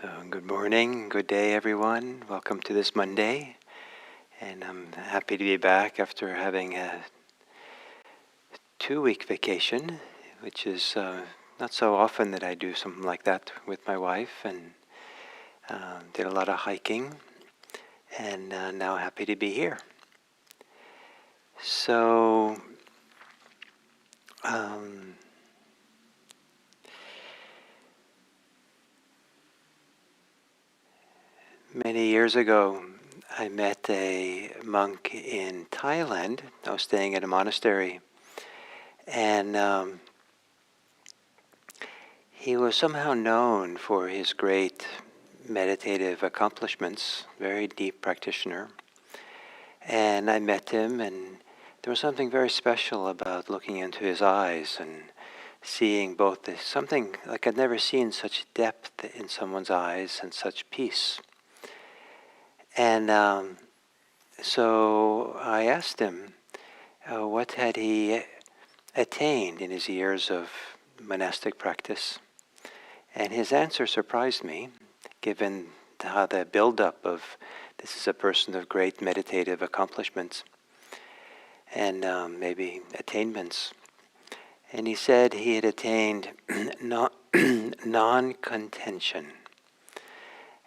So, good morning, good day, everyone. Welcome to this Monday. And I'm happy to be back after having a 2-week vacation, which is not so often that I do something like that with my wife. And did a lot of hiking, and now happy to be here. So, many years ago, I met a monk in Thailand. I was staying at a monastery, and he was somehow known for his great meditative accomplishments, very deep practitioner. And I met him, and there was something very special about looking into his eyes and seeing both this, something like I'd never seen such depth in someone's eyes and such peace. And so I asked him what had he attained in his years of monastic practice. And his answer surprised me, given how the build-up of this is a person of great meditative accomplishments and maybe attainments. And he said he had attained non-contention.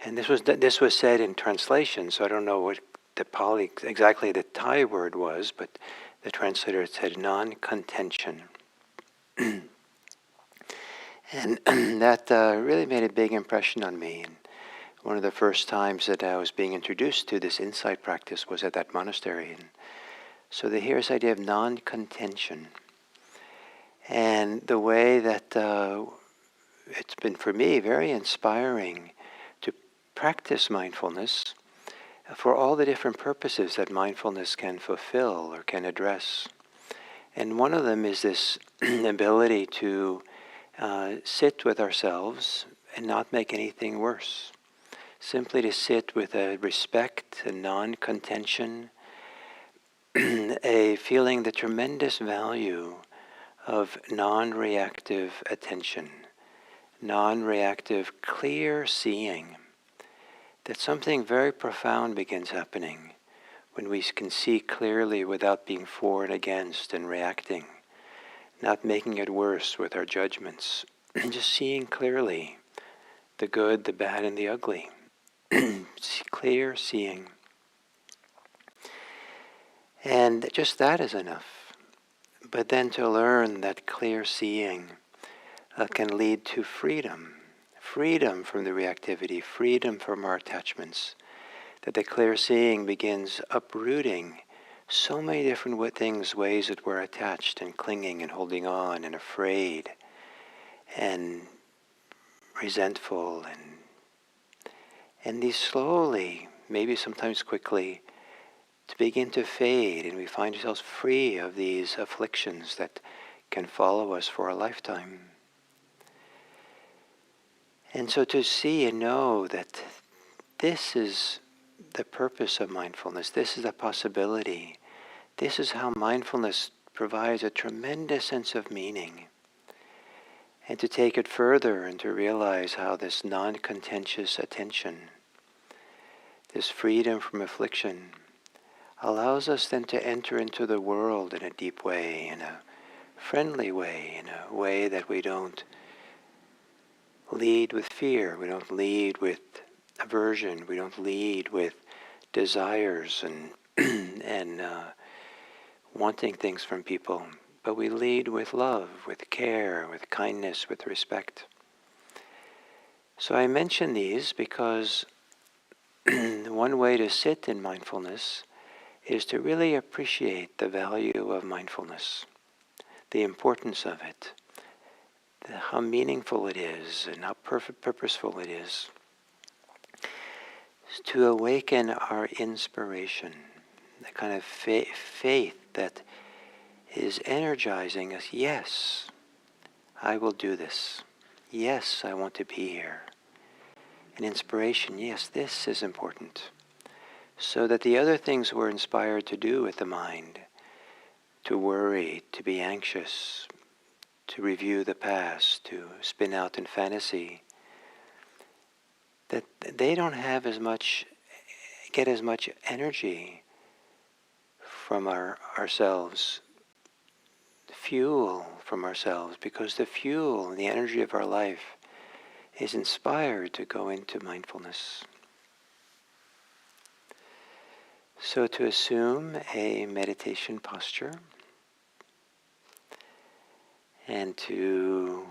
And this was said in translation, so I don't know what exactly the Thai word was, but the translator said non-contention. And that really made a big impression on me. And one of the first times that I was being introduced to this insight practice was at that monastery. And so here's the idea of non-contention. And the way that it's been for me very inspiring to practice mindfulness for all the different purposes that mindfulness can fulfill or can address. And one of them is this ability to sit with ourselves and not make anything worse. Simply to sit with a respect, a non-contention, a feeling the tremendous value of non-reactive attention, non-reactive clear seeing, that something very profound begins happening when we can see clearly without being for and against and reacting, not making it worse with our judgments, just seeing clearly the good, the bad, and the ugly. Clear seeing. And just that is enough. But then to learn that clear seeing can lead to freedom. Freedom from the reactivity, freedom from our attachments. That the clear seeing begins uprooting so many different ways that we're attached and clinging and holding on and afraid and resentful, and these slowly, maybe sometimes quickly, to begin to fade, and we find ourselves free of these afflictions that can follow us for a lifetime. And so to see and know that this is the purpose of mindfulness, this is a possibility, this is how mindfulness provides a tremendous sense of meaning. And to take it further and to realize how this non-contentious attention, this freedom from affliction, allows us then to enter into the world in a deep way, in a friendly way, in a way that we don't lead with fear, we don't lead with aversion, we don't lead with desires and wanting things from people, but we lead with love, with care, with kindness, with respect. So I mention these because one way to sit in mindfulness is to really appreciate the value of mindfulness, the importance of it, how meaningful it is, and how purposeful it is. To awaken our inspiration, the kind of faith that is energizing us. Yes, I will do this. Yes, I want to be here. And inspiration, yes, this is important. So that the other things we're inspired to do with the mind, to worry, to be anxious, to review the past, to spin out in fantasy, that they don't have get as much energy from ourselves, fuel from ourselves, because the fuel and the energy of our life is inspired to go into mindfulness. So to assume a meditation posture and to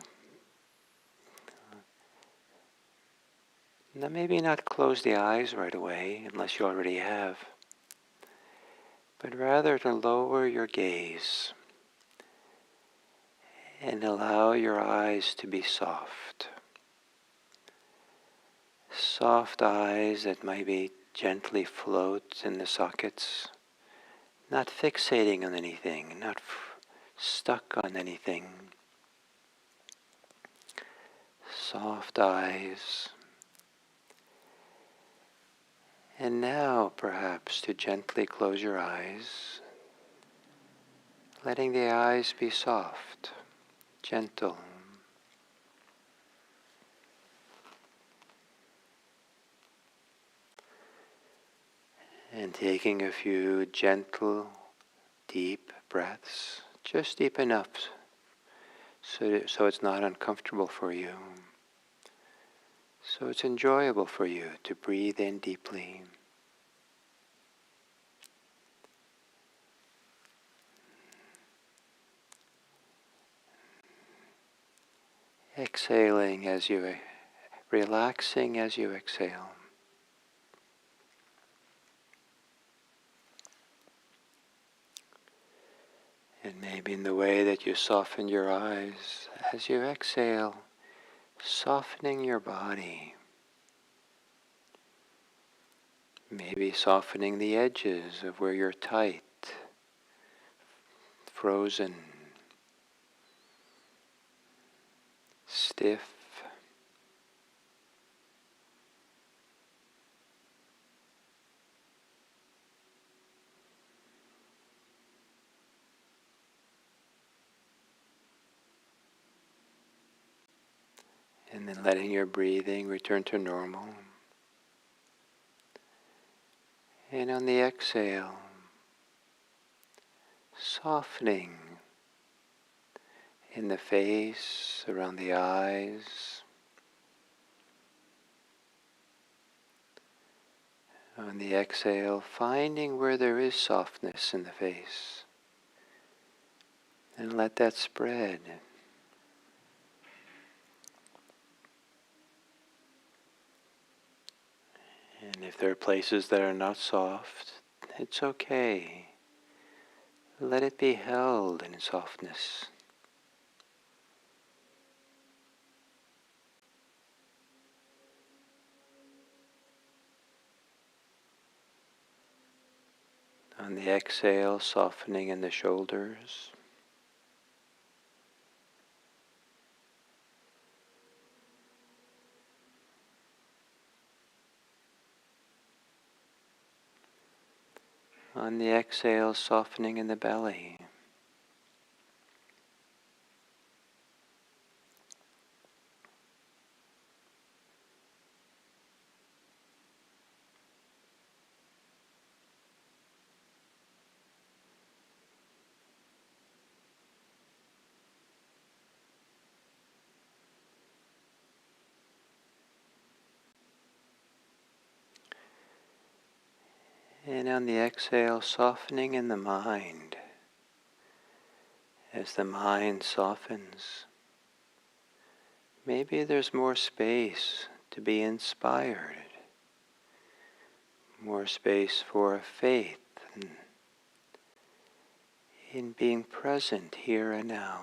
maybe not close the eyes right away unless you already have, but rather to lower your gaze and allow your eyes to be soft. Soft eyes that maybe gently float in the sockets, not fixating on anything, not stuck on anything. Soft eyes. And now perhaps to gently close your eyes, letting the eyes be soft, gentle. And taking a few gentle, deep breaths, just deep enough so it's not uncomfortable for you. So it's enjoyable for you to breathe in deeply. Exhaling as you, relaxing as you exhale. And maybe in the way that you soften your eyes as you exhale, softening your body. Maybe softening the edges of where you're tight, frozen, stiff. And then letting your breathing return to normal. And on the exhale, softening in the face, around the eyes. On the exhale, finding where there is softness in the face. And let that spread. And if there are places that are not soft, it's okay. Let it be held in softness. On the exhale, softening in the shoulders. On the exhale, softening in the belly. And on the exhale, softening in the mind. As the mind softens, maybe there's more space to be inspired, more space for faith in being present here and now.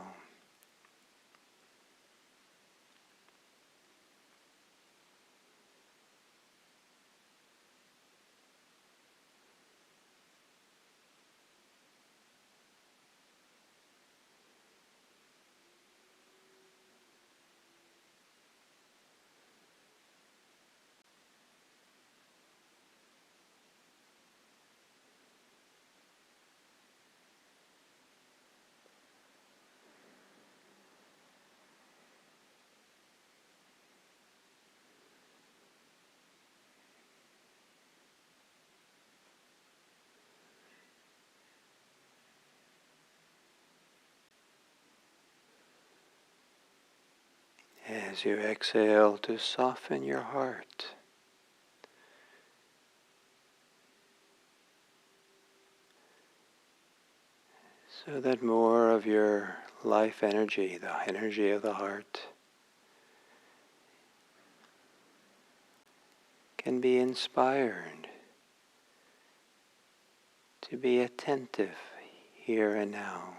As you exhale, to soften your heart. So that more of your life energy, the energy of the heart, can be inspired to be attentive here and now.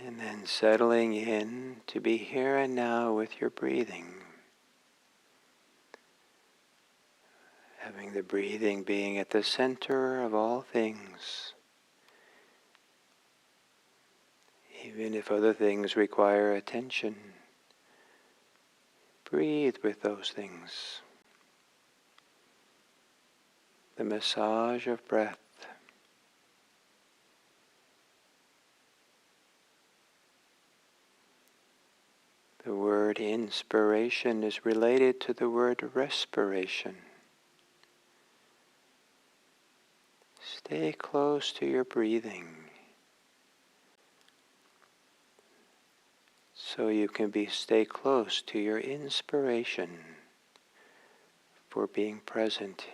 And then settling in to be here and now with your breathing. Having the breathing being at the center of all things. Even if other things require attention, breathe with those things. The massage of breath. The word inspiration is related to the word respiration. Stay close to your breathing so you can stay close to your inspiration for being present.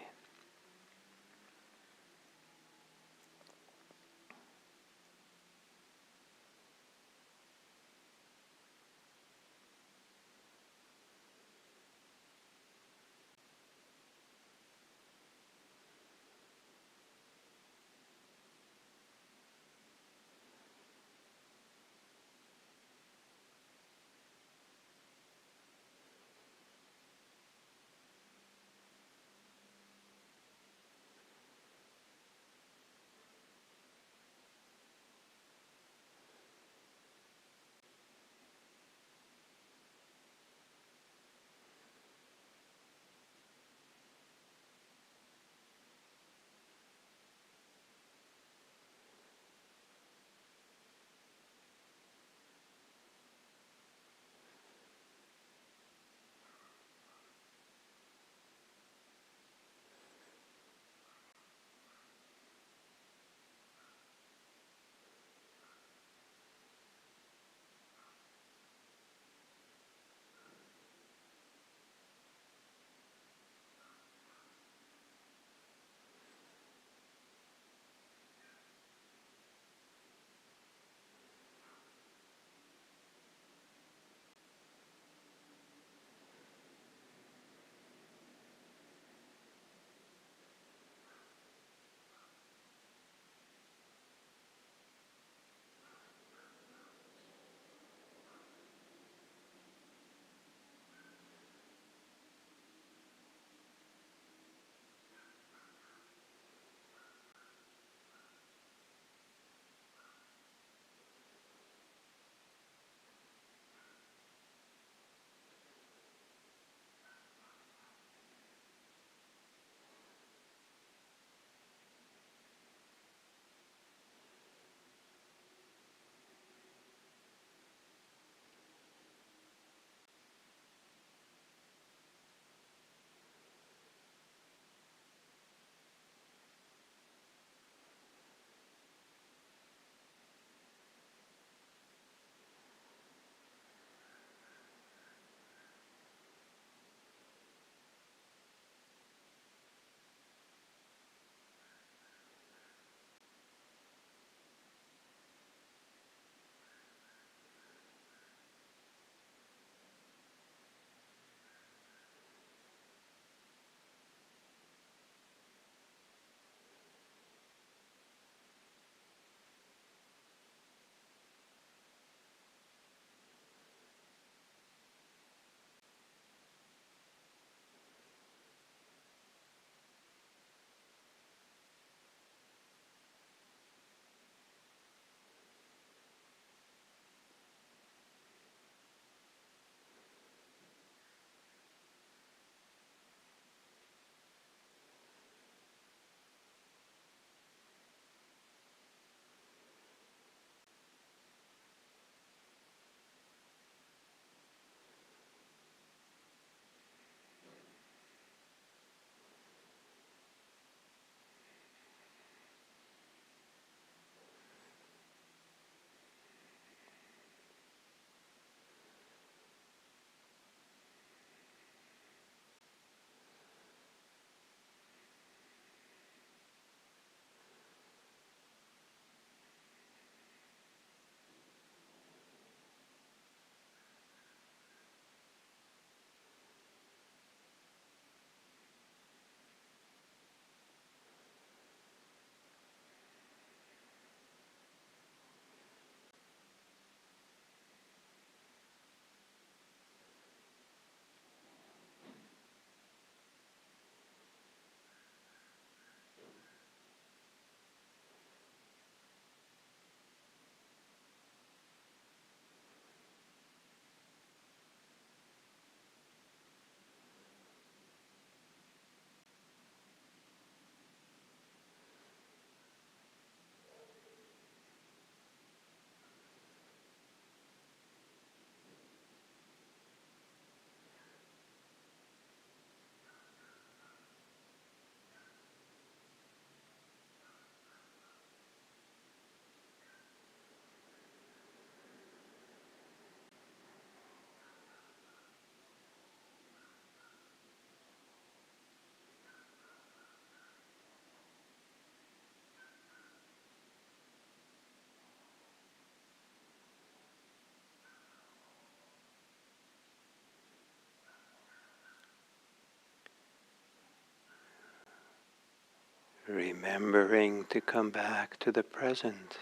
remembering to come back to the present,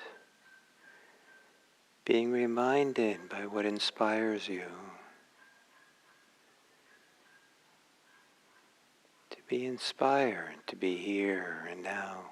being reminded by what inspires you to be inspired to be here and now.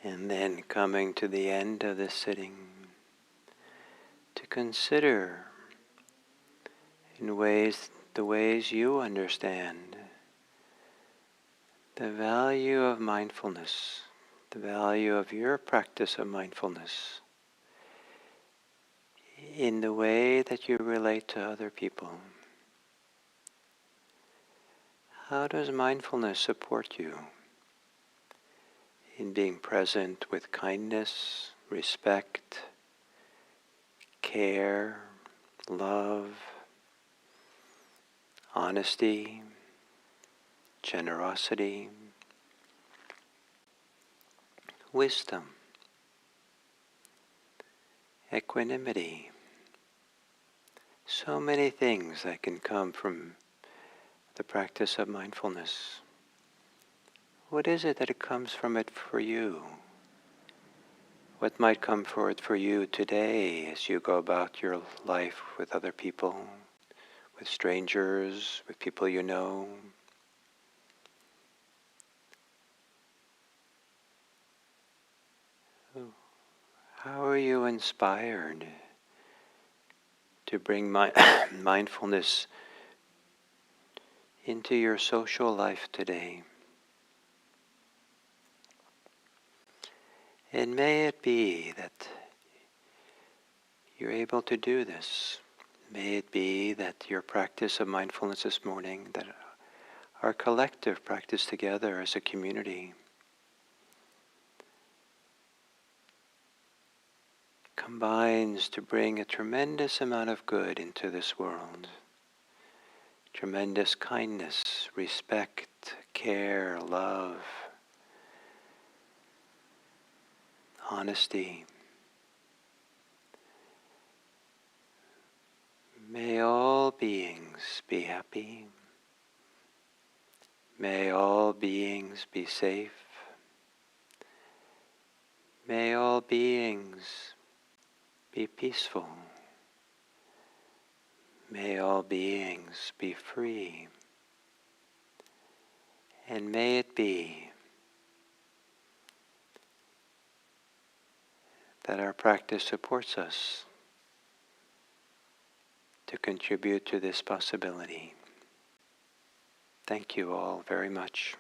And then coming to the end of this sitting, to consider in the ways you understand the value of mindfulness, the value of your practice of mindfulness in the way that you relate to other people. How does mindfulness support you in being present with kindness, respect, care, love, honesty, generosity, wisdom, equanimity? So many things that can come from the practice of mindfulness. What is it that it comes from it for you? What might come forward for you today as you go about your life with other people, with strangers, with people you know? How are you inspired to bring mindfulness into your social life today? And may it be that you're able to do this. May it be that your practice of mindfulness this morning, that our collective practice together as a community, combines to bring a tremendous amount of good into this world. Tremendous kindness, respect, care, love, honesty. May all beings be happy. May all beings be safe. May all beings be peaceful. May all beings be free. And may it be that our practice supports us to contribute to this possibility. Thank you all very much.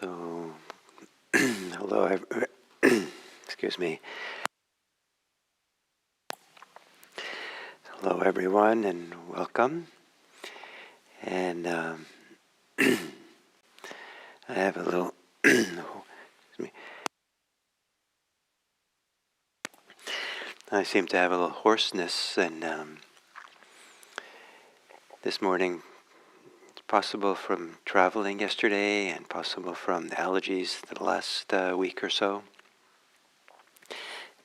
So, hello, excuse me. Hello, everyone, and welcome. And I have a little, excuse me. I seem to have a little hoarseness, and this morning, it's possible from traveling yesterday, and possible from the allergies the last week or so.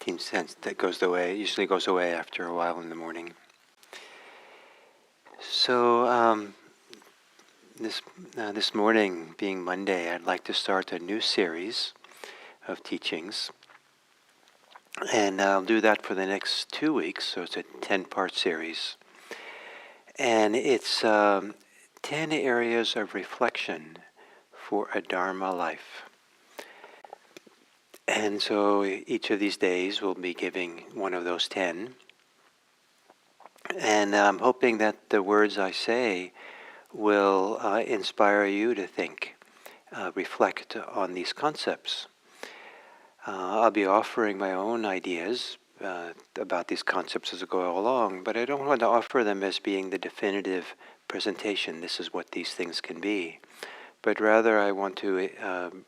It seems that usually goes away after a while in the morning. So this morning, being Monday, I'd like to start a new series of teachings, and I'll do that for the next 2 weeks. So it's a 10-part series, and it's 10 areas of reflection for a Dharma life. And so each of these days we'll be giving one of those 10. And I'm hoping that the words I say will inspire you to think, reflect on these concepts. I'll be offering my own ideas about these concepts as I go along, but I don't want to offer them as being the definitive presentation. This is what these things can be. But rather I want to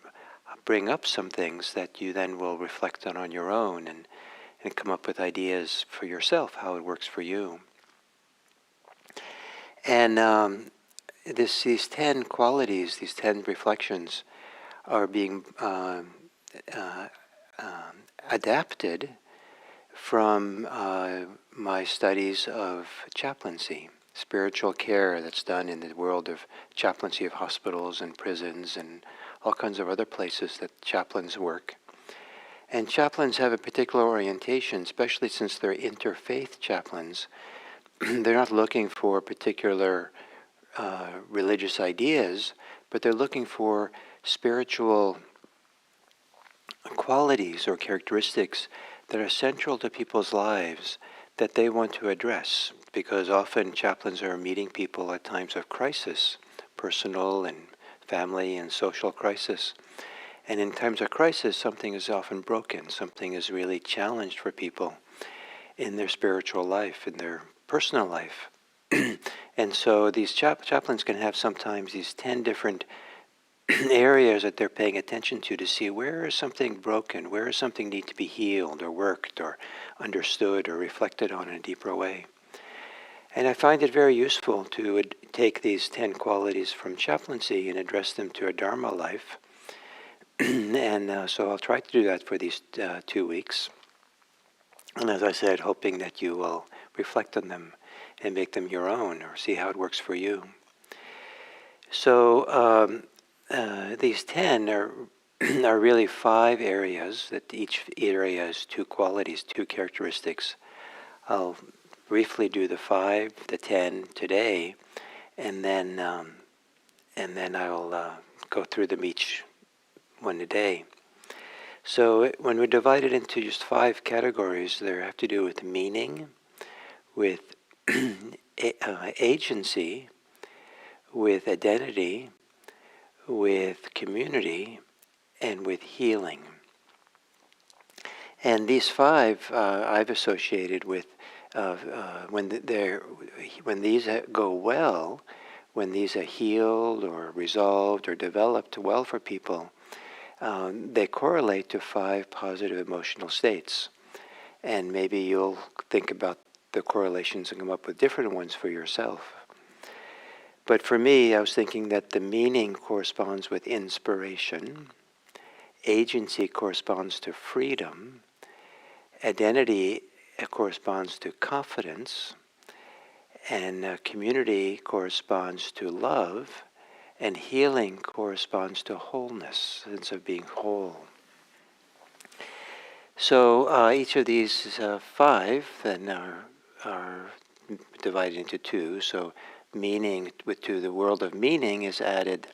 bring up some things that you then will reflect on your own and come up with ideas for yourself, how it works for you. And these 10 qualities, these 10 reflections are being adapted from my studies of chaplaincy, spiritual care that's done in the world of chaplaincy of hospitals and prisons and all kinds of other places that chaplains work. And chaplains have a particular orientation, especially since they're interfaith chaplains. They're not looking for particular religious ideas, but they're looking for spiritual qualities or characteristics that are central to people's lives that they want to address, because often chaplains are meeting people at times of crisis, personal and family and social crisis. And in times of crisis, something is often broken, something is really challenged for people in their spiritual life, in their personal life. And so these chaplains can have sometimes these 10 different areas that they're paying attention to see where is something broken, where is something need to be healed or worked or understood or reflected on in a deeper way. And I find it very useful to take these 10 qualities from chaplaincy and address them to a Dharma life. And so I'll try to do that for these 2 weeks. And as I said, hoping that you will reflect on them and make them your own or see how it works for you. So these 10 are really 5 areas, that each area has 2 qualities, 2 characteristics. I'll briefly do the 5, the 10 today, and then I'll go through them each one a day. So when we're divided into just 5 categories, they have to do with meaning, with agency, with identity, with community, and with healing. And these 5 I've associated with when these go well, when these are healed or resolved or developed well for people, they correlate to 5 positive emotional states. And maybe you'll think about the correlations and come up with different ones for yourself. But for me, I was thinking that the meaning corresponds with inspiration, agency corresponds to freedom, identity corresponds to confidence, and community corresponds to love, and healing corresponds to wholeness, sense of being whole. So each of these 5 then are divided into 2. So meaning, to the world of meaning is added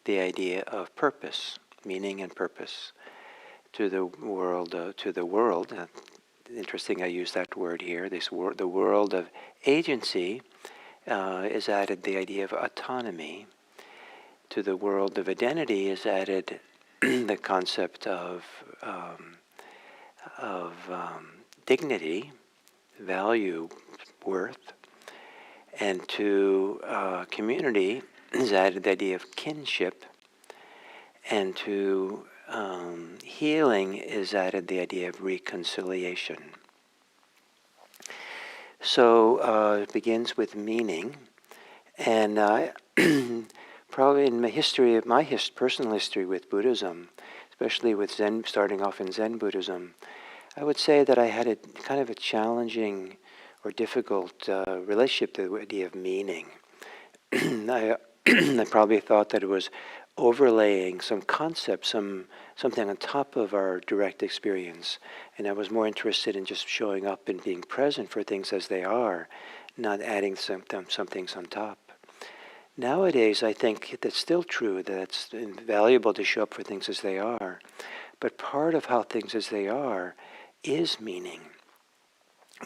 the idea of purpose, meaning and purpose. To the world, interesting I use that word here, the world of agency is added the idea of autonomy. To the world of identity is added the concept of dignity, value, worth. And to community is added the idea of kinship. And to healing is added the idea of reconciliation. So it begins with meaning. And probably in my personal history with Buddhism, especially with Zen, starting off in Zen Buddhism, I would say that I had a kind of a challenging or difficult relationship to the idea of meaning. I, I probably thought that it was overlaying some concept, something on top of our direct experience, and I was more interested in just showing up and being present for things as they are, not adding some things on top. Nowadays, I think that's still true, that it's invaluable to show up for things as they are, but part of how things as they are is meaning.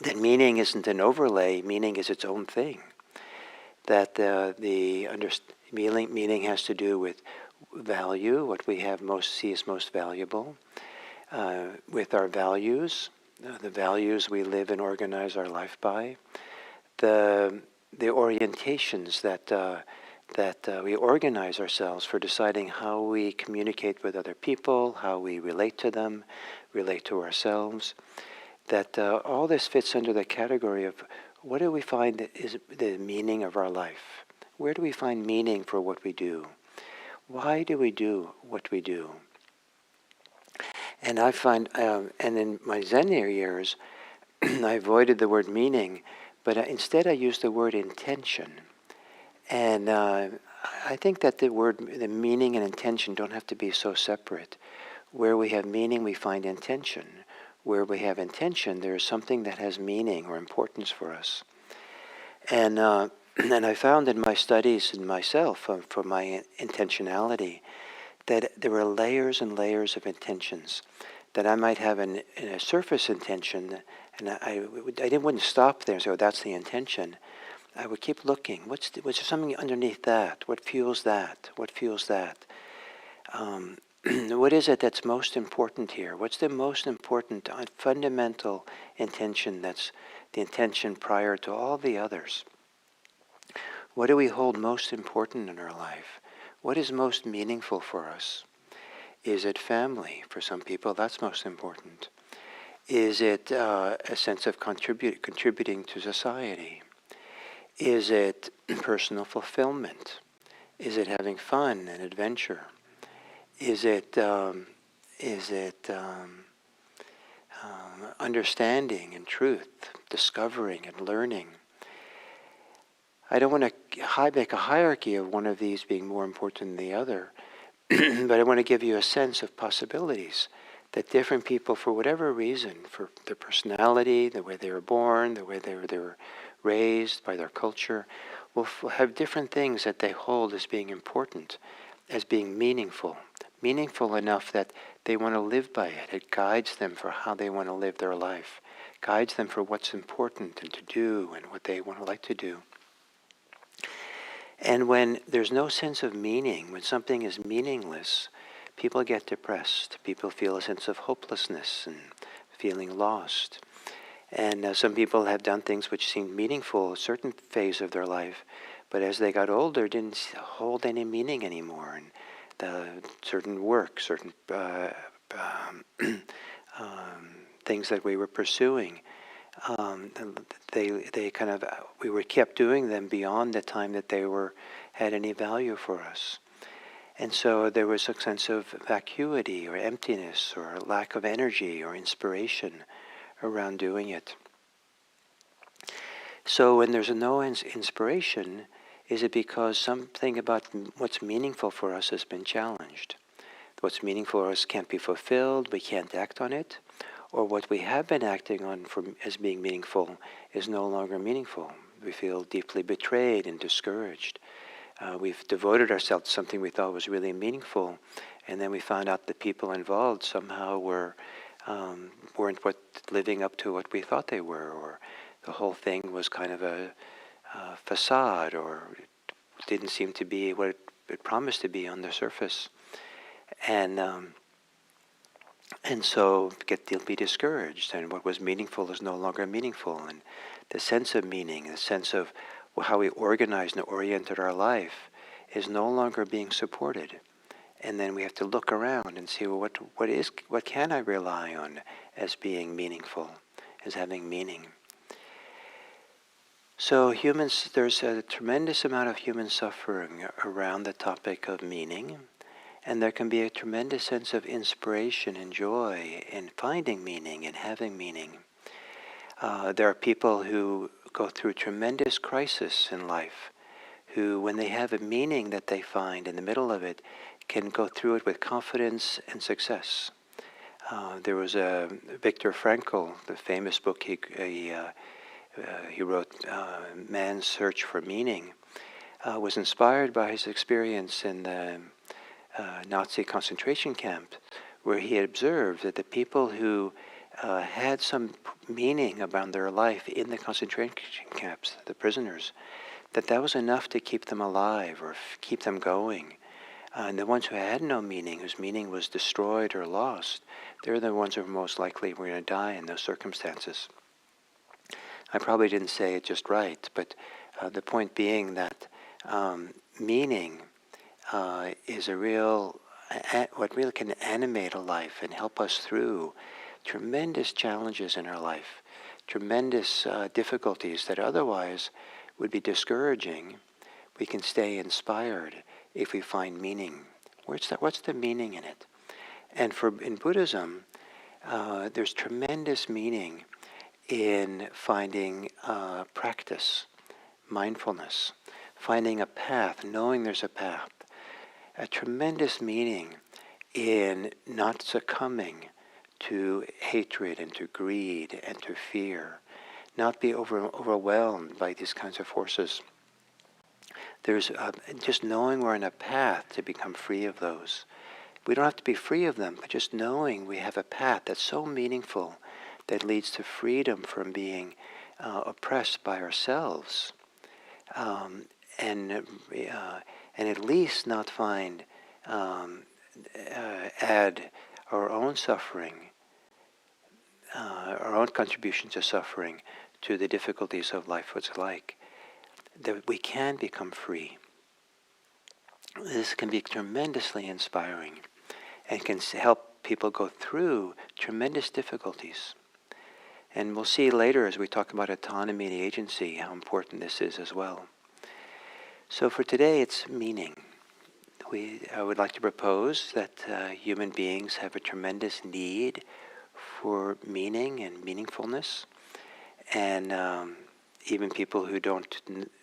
That meaning isn't an overlay, meaning is its own thing. That meaning has to do with value, what we have see as most valuable, with our values, the values we live and organize our life by, the orientations that we organize ourselves for deciding how we communicate with other people, how we relate to them, relate to ourselves. That all this fits under the category of what do we find is the meaning of our life? Where do we find meaning for what we do? Why do we do what we do? And I find, and in my Zen years, I avoided the word meaning, but instead I used the word intention. And I think that the meaning and intention don't have to be so separate. Where we have meaning, we find intention. Where we have intention, there is something that has meaning or importance for us. And and I found in my studies in myself, for my intentionality, that there were layers and layers of intentions. That I might have a surface intention, and I wouldn't stop there and say, oh, that's the intention. I would keep looking. Was there something underneath that? What fuels that? What fuels that? What is it that's most important here? What's the most important fundamental intention that's the intention prior to all the others? What do we hold most important in our life? What is most meaningful for us? Is it family? For some people, that's most important. Is it a sense of contributing to society? Is it personal fulfillment? Is it having fun and adventure? Is it understanding and truth, discovering and learning? I don't want to make a hierarchy of one of these being more important than the other, but I want to give you a sense of possibilities that different people, for whatever reason, for their personality, the way they were born, the way they were raised by their culture, will have different things that they hold as being important, as being meaningful enough that they want to live by it. It guides them for how they want to live their life, guides them for what's important and to do and what they want to like to do. And when there's no sense of meaning, when something is meaningless, people get depressed. People feel a sense of hopelessness and feeling lost. And some people have done things which seemed meaningful a certain phase of their life, but as they got older, didn't hold any meaning anymore. And certain work, certain things that we were pursuing, we were kept doing them beyond the time that they had any value for us. And so there was a sense of vacuity or emptiness or lack of energy or inspiration around doing it. So when there's no inspiration, is it because something about what's meaningful for us has been challenged? What's meaningful for us can't be fulfilled, we can't act on it? Or what we have been acting on as being meaningful is no longer meaningful? We feel deeply betrayed and discouraged. We've devoted ourselves to something we thought was really meaningful, and then we found out the people involved somehow weren't living up to what we thought they were, or the whole thing was kind of a facade, or didn't seem to be what it promised to be on the surface. And so be discouraged, and what was meaningful is no longer meaningful, and the sense of meaning, the sense of how we organized and oriented our life is no longer being supported. And then we have to look around and see, well, what can I rely on as being meaningful, as having meaning? So there's a tremendous amount of human suffering around the topic of meaning, and there can be a tremendous sense of inspiration and joy in finding meaning and having meaning. There are people who go through tremendous crisis in life, who, when they have a meaning that they find in the middle of it, can go through it with confidence and success. There was a Viktor Frankl, the famous book he wrote, Man's Search for Meaning, was inspired by his experience in the Nazi concentration camp, where he had observed that the people who had some meaning about their life in the concentration camps, the prisoners, that was enough to keep them alive or keep them going. And the ones who had no meaning, whose meaning was destroyed or lost, they're the ones who are most likely were going to die in those circumstances. I probably didn't say it just right, but the point being that meaning is a real, what really can animate a life and help us through tremendous challenges in our life, tremendous difficulties that otherwise would be discouraging. We can stay inspired if we find meaning. What's the meaning in it? And in Buddhism, there's tremendous meaning in finding practice, mindfulness, finding a path, knowing there's a path. A tremendous meaning in not succumbing to hatred and to greed and to fear, not be overwhelmed by these kinds of forces. There's just knowing we're on a path to become free of those. We don't have to be free of them, but just knowing we have a path that's so meaningful that leads to freedom from being oppressed by ourselves, and at least not find add our own suffering, our own contribution to suffering, to the difficulties of life. What's like that we can become free. This can be tremendously inspiring and can help people go through tremendous difficulties. And we'll see later as we talk about autonomy and agency how important this is as well. So for today, it's meaning. I would like to propose that human beings have a tremendous need for meaning and meaningfulness. And even people who don't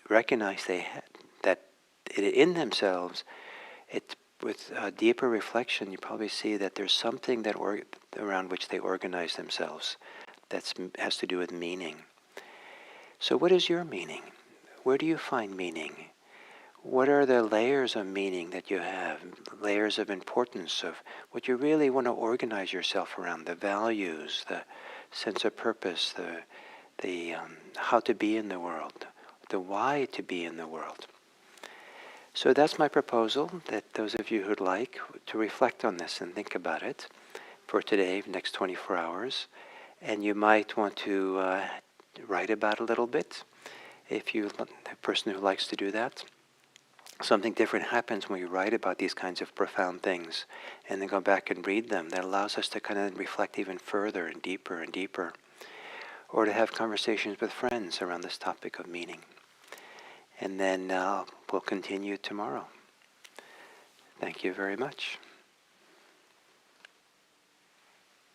recognize that in themselves, with deeper reflection, you probably see that there's something around which they organize themselves that has to do with meaning. So what is your meaning? Where do you find meaning? What are the layers of meaning that you have, layers of importance of what you really want to organize yourself around, the values, the sense of purpose, the how to be in the world, the why to be in the world. So that's my proposal, that those of you who'd like to reflect on this and think about it for today, next 24 hours. And you might want to write about it a little bit, if you're a person who likes to do that. Something different happens when we write about these kinds of profound things and then go back and read them. That allows us to kind of reflect even further and deeper and deeper. Or to have conversations with friends around this topic of meaning. And then we'll continue tomorrow. Thank you very much.